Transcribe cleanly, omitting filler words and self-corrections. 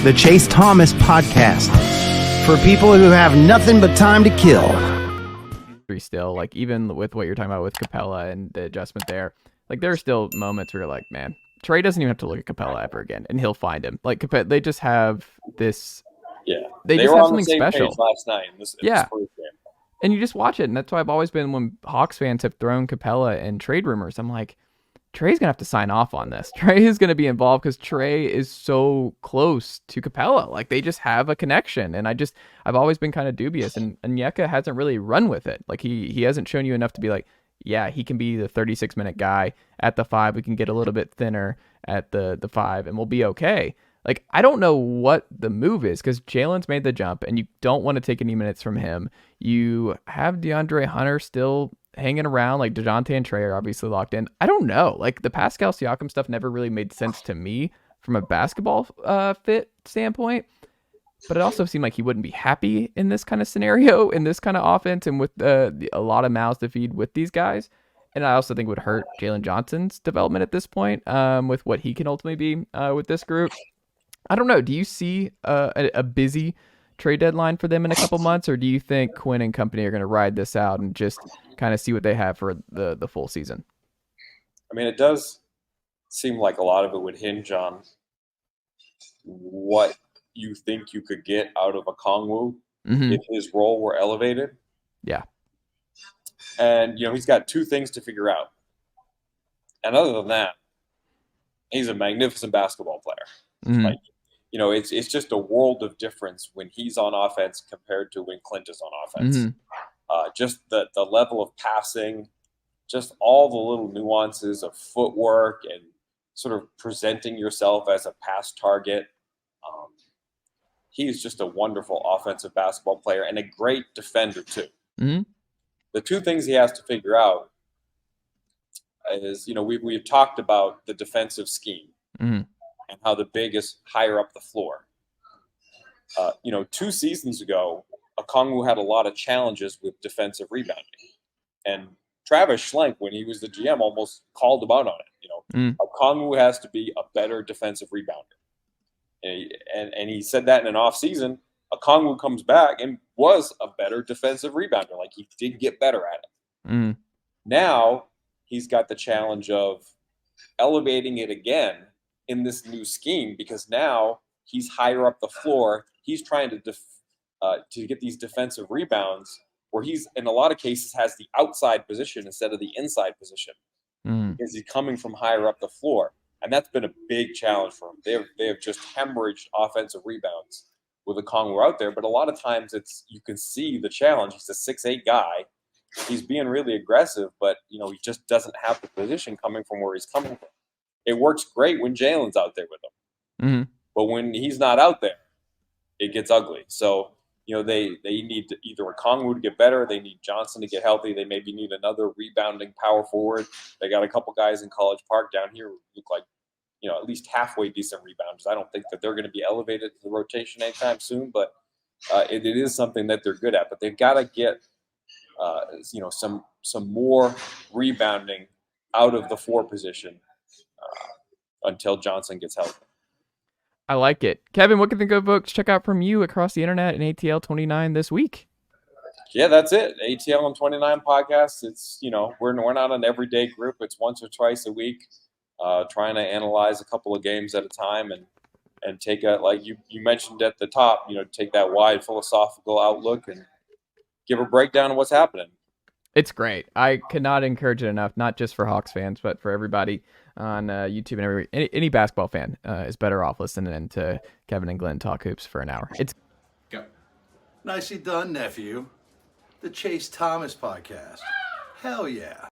the Chase Thomas Podcast, for people who have nothing but time to kill. Still, like, even with what you're talking about with Capella and the adjustment there, like, there are still moments where you're like, man, Trey doesn't even have to look at Capella ever again, and he'll find him. Like, they just have this. Yeah, they just were have on something the same special page last night in this Spurs game. And you just watch it, and that's why I've always been, when Hawks fans have thrown Capella in trade rumors, I'm like, Trey's gonna have to sign off on this. Trey is gonna be involved because Trey is so close to Capella. Like, they just have a connection, and I've always been kind of dubious. And Onyeka hasn't really run with it. Like, he hasn't shown you enough to be like, yeah, he can be the 36-minute guy at the 5. We can get a little bit thinner at the 5, and we'll be okay. Like, I don't know what the move is, because Jalen's made the jump, and you don't want to take any minutes from him. You have DeAndre Hunter still hanging around, like DeJounte and Trey are obviously locked in. I don't know. Like, the Pascal Siakam stuff never really made sense to me from a basketball fit standpoint, but it also seemed like he wouldn't be happy in this kind of scenario, in this kind of offense, and with a lot of mouths to feed with these guys. And I also think it would hurt Jalen Johnson's development at this point, with what he can ultimately be with this group. I don't know. Do you see a busy trade deadline for them in a couple months, or do you think Quin and company are going to ride this out and just kind of see what they have for the full season? I mean, it does seem like a lot of it would hinge on what you think you could get out of a Kongwu if his role were elevated. Yeah. And, he's got 2 things to figure out. And other than that, he's a magnificent basketball player. Like, it's just a world of difference when he's on offense compared to when Clint is on offense. Just the level of passing, just all the little nuances of footwork and sort of presenting yourself as a pass target. He's just a wonderful offensive basketball player and a great defender too. The 2 things he has to figure out is, we've talked about the defensive scheme. And how the big is higher up the floor. 2 seasons ago, Okongwu had a lot of challenges with defensive rebounding. And Travis Schlenk, when he was the GM, almost called him out on it. Okongwu has to be a better defensive rebounder. And he said that in an offseason. Okongwu comes back and was a better defensive rebounder. Like, he did get better at it. Now he's got the challenge of elevating it again in this new scheme, because now he's higher up the floor. He's trying to get these defensive rebounds where he's, in a lot of cases, has the outside position instead of the inside position, because he's coming from higher up the floor. And that's been a big challenge for him. They have just hemorrhaged offensive rebounds with Okongwu out there. But a lot of times you can see the challenge. He's a 6'8" guy. He's being really aggressive, but he just doesn't have the position coming from where he's coming from. It works great when Jalen's out there with him. But when he's not out there, it gets ugly. So, they need either Okongwu to get better. They need Johnson to get healthy. They maybe need another rebounding power forward. They got a couple guys in College Park down here who look like, at least halfway decent rebounders. I don't think that they're going to be elevated to the rotation anytime soon, but it is something that they're good at. But they've got to get, some more rebounding out of the 4 position until Johnson gets healthy. I like it. Kevin, what can the good folks check out from you across the internet in ATL 29 this week? Yeah, that's it. ATL and 29 podcast. It's, we're not an everyday group. It's once or twice a week, trying to analyze a couple of games at a time and take a, like you mentioned at the top, take that wide philosophical outlook and give a breakdown of what's happening. It's great. I cannot encourage it enough, not just for Hawks fans, but for everybody on YouTube and any basketball fan is better off listening to Kevin and Glenn talk hoops for an hour. Go. Nicely done, nephew. The Chase Thomas Podcast. Hell yeah.